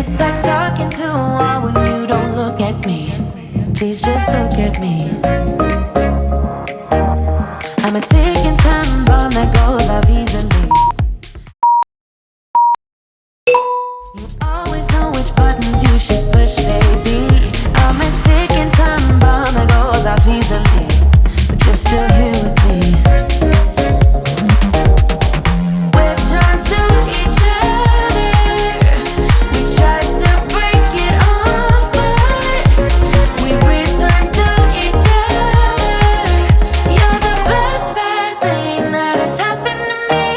It's like talking to a wall when you don't look at me. Please just look at me. I'm a ticking time bomb that goes off easily. You always know which buttons you should push, baby. I'm a ticking time bomb that goes off easily, but you're still here with me. We're drawn to each other. We try to break it off, but we return to each other. You're the best bad thing that has happened to me.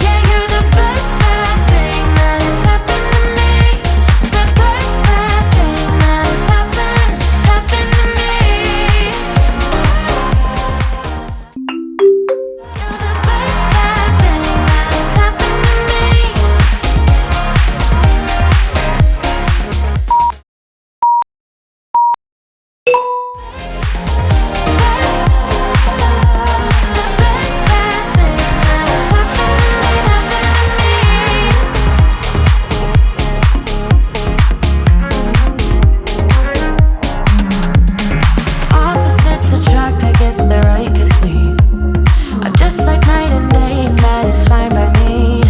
Yeah, you're the best bad thing that has happened to me. The best bad thing that has happened to me. You're the best bad thing that has happened to me. Opposites attract, I guess they're right, 'cause we are just like night and day, and that is fine by me.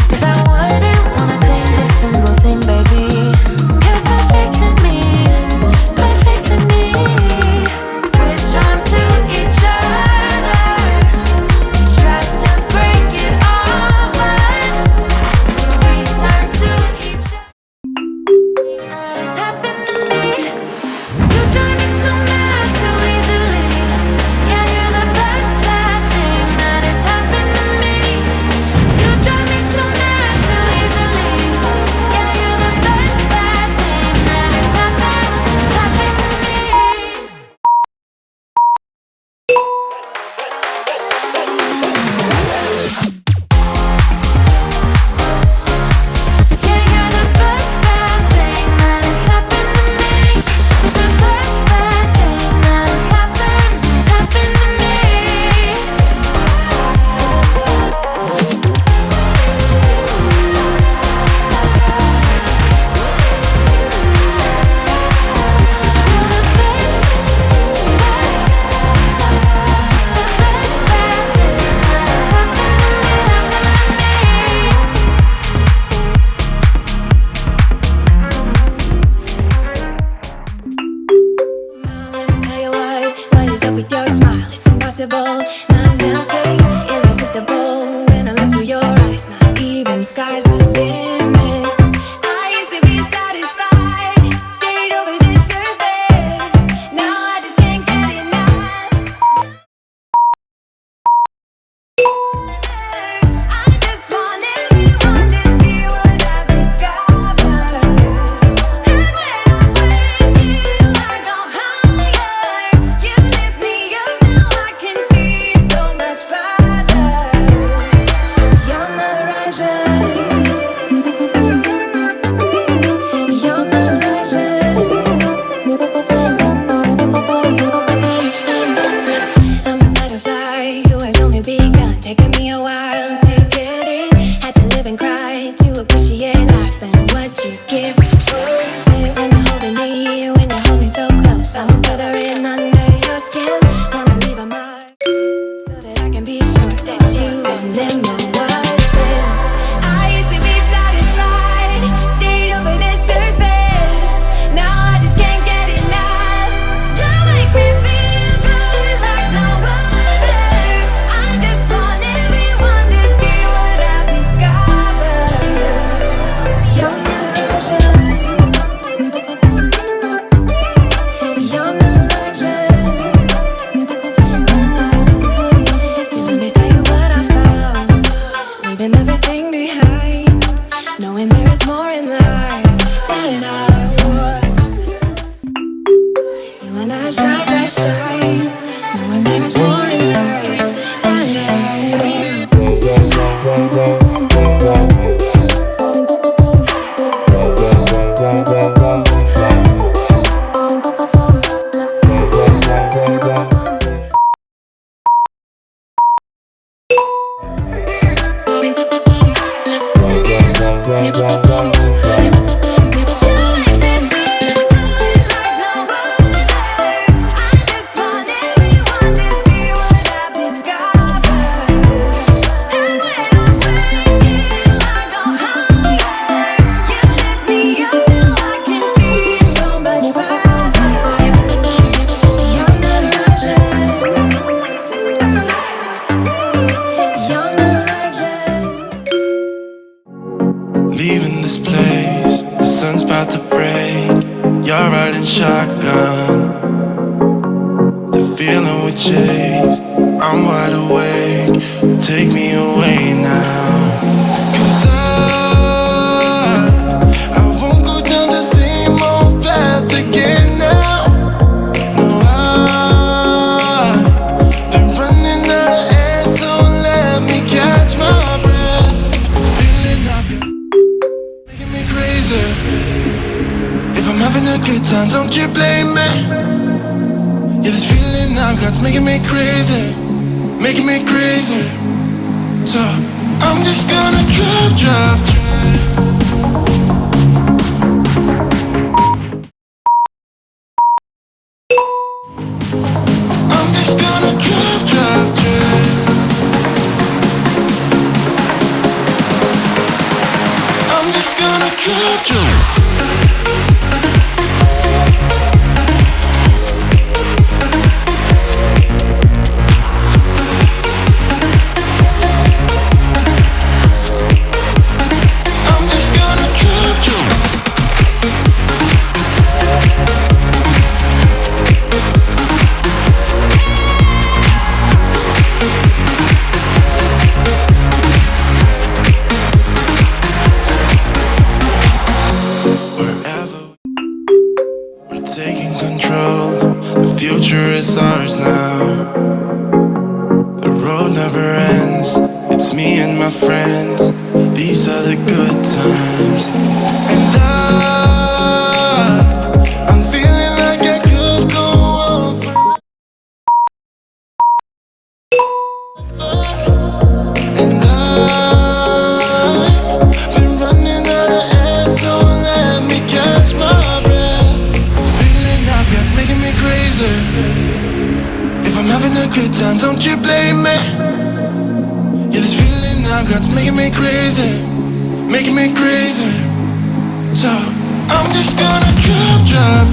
'Cause I wouldn't wanna change a single thing, baby. You're perfect to me, perfect to me. We're drawn to each other. We try to break it off, but we return to each other. That has happened to me. You drive me so mad too easily. Yeah, you're the best bad thing that has happened to me. You drive me so mad too easily. Yeah, you're the best bad thing that has happened to me. Yeah, you're the best bad thing that has happened to me. The best bad thing that has happened to me. Let me tell you what is up with your smile? It's impossible, not melting, irresistible. When I look through your eyes, not even sky's the limit. I used to be satisfied, stayed over this surface. Now I just can't get enough. I just want everyone to see what I've discovered. And when I'm with you, I go higher. You lift me up, now I can see so much farther. You're on the horizon. You're on the horizon. I'm a butterfly who has only begun, taking me a while to get it. Had to live and cry to appreciate life and what you give is worth it. When you're holding me, when you hold me so close, I'm a brother in under your skin. Wanna leave a mark so that I can be sure that you remember what's been. I used to be satisfied, stayed over this surface. Now I just can't get enough. You make me feel good like no other. I just want everyone to see what I've discovered. You're on the horizon. You're on the horizon. about to break. You're riding shotgun. The feeling we chase. I'm wide awake. Take me away now. 'Cause I won't go down the same old path again now. No, I've been running out of air, so let me catch my breath. Feeling I've got making me crazy. If I'm having a good time, don't you blame me. Yeah, this feeling I've got's making me crazy, making me crazy. So I'm just gonna drive. I'm just gonna drive. I'm just gonna drive. Taking control, the future is ours now. The road never ends, it's me and my friends. These are the good times. And I'm feeling like I could go on forever. And I've been running out of air, so let me catch my breath. That's making me crazy. If I'm having a good time, don't you blame me. Yeah, this feeling I've got's making me crazy, making me crazy. So I'm just gonna drive.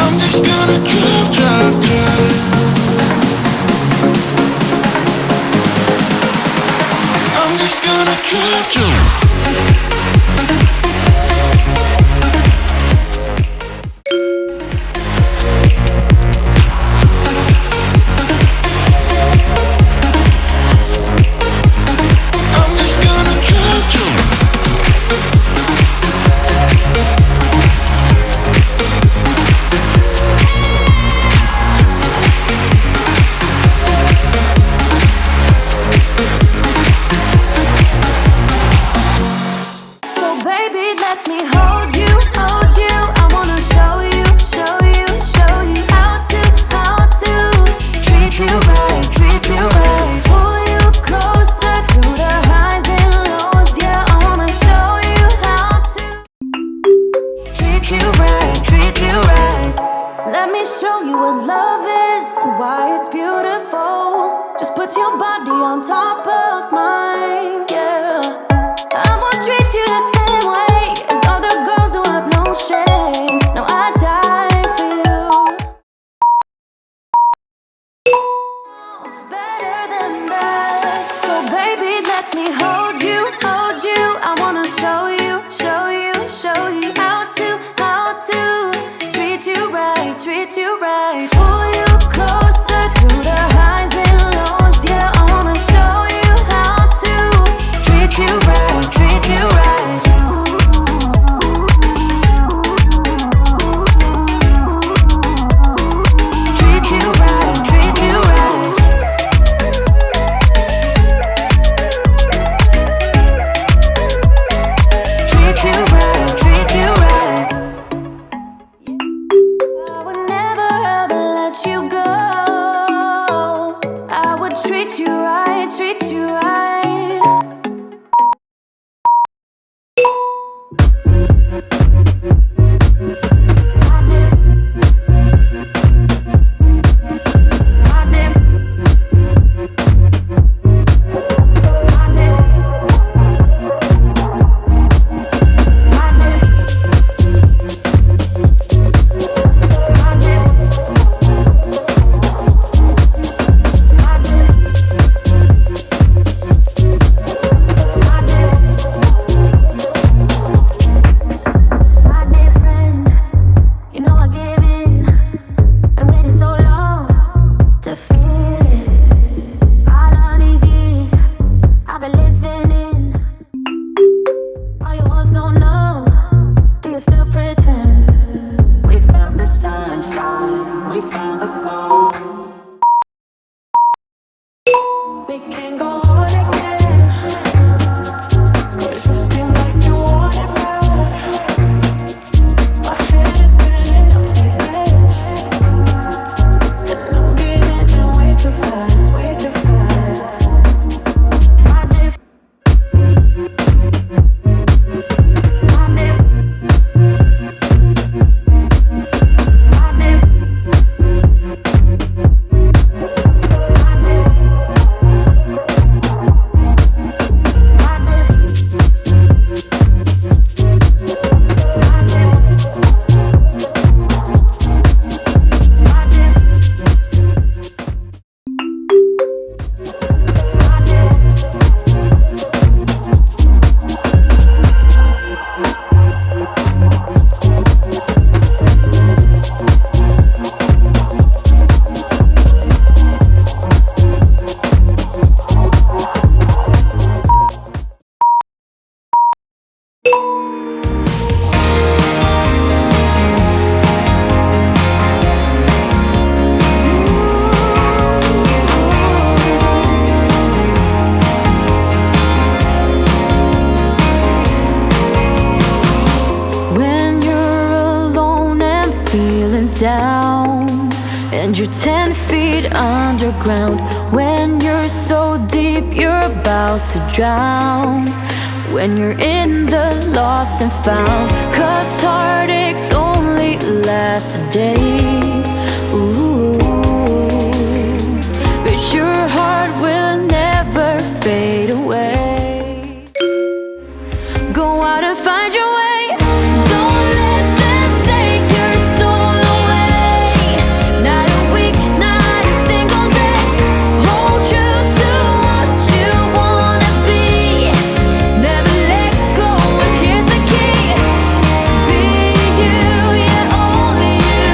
I'm just gonna drive. I'm just gonna drive. So baby, listening? Are you all so numb? Do you still pretend? We found the sunshine, we found the gold. We can go on again, 'cause you seem like you want it bad. My head is spinning off the edge, and I'm getting in way too fast, way too fast. My diff, my diff, my diff, when you're alone and feeling down, and you're 10 feet underground, when you're so deep you're about to drown, when you're in the lost and found, 'cause heartaches only last a day. Ooh, but your heart will never fade away. Go out and find your way. Don't let them take your soul away. Not a week, not a single day. Hold true to what you wanna be. Never let go, and here's the key. Be you, yeah, only you,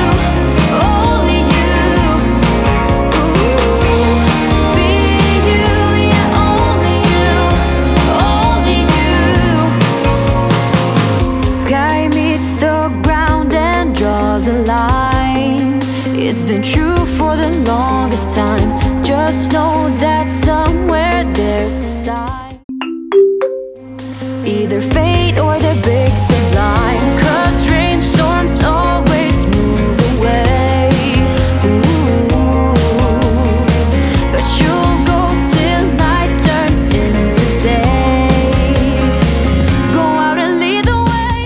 only you. Ooh. Be you, yeah, only you, only you. Sky meets the ground and draws a line. It's been true for the longest time. Just know that somewhere there's a sign. Either fate or the big sublime, 'cause rainstorms always move away. Ooh, but you'll go till night turns into day. Go out and lead the way.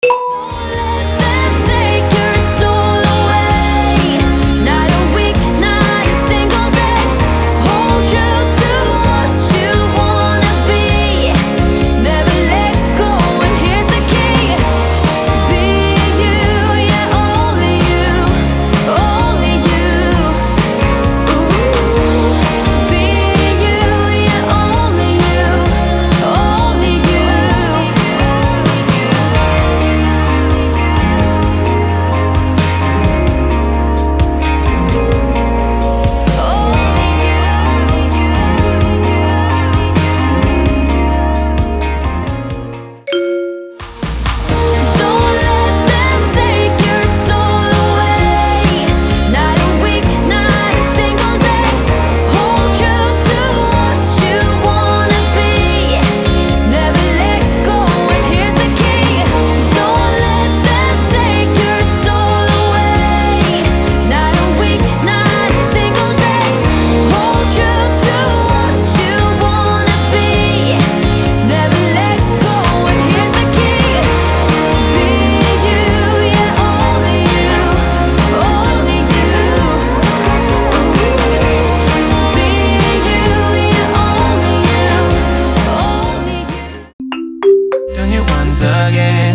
Don't let them take your soul away. Not a week, not a single day. Hold true to what you wanna be. Never let go, and here's the key. Be you, yeah, only you, only you. Ooh. Be you, yeah, only you, only you. Don't let them take your soul away. Not a week, not a single day. Hold true to what you wanna be. Never let go, and here's the key. Don't let them take your soul away. Not a week, not a single day. Hold true to what you wanna be. Never let go, and here's the key. Be you, yeah, only you, only you. Be you, yeah, only you, only you. Done it once again.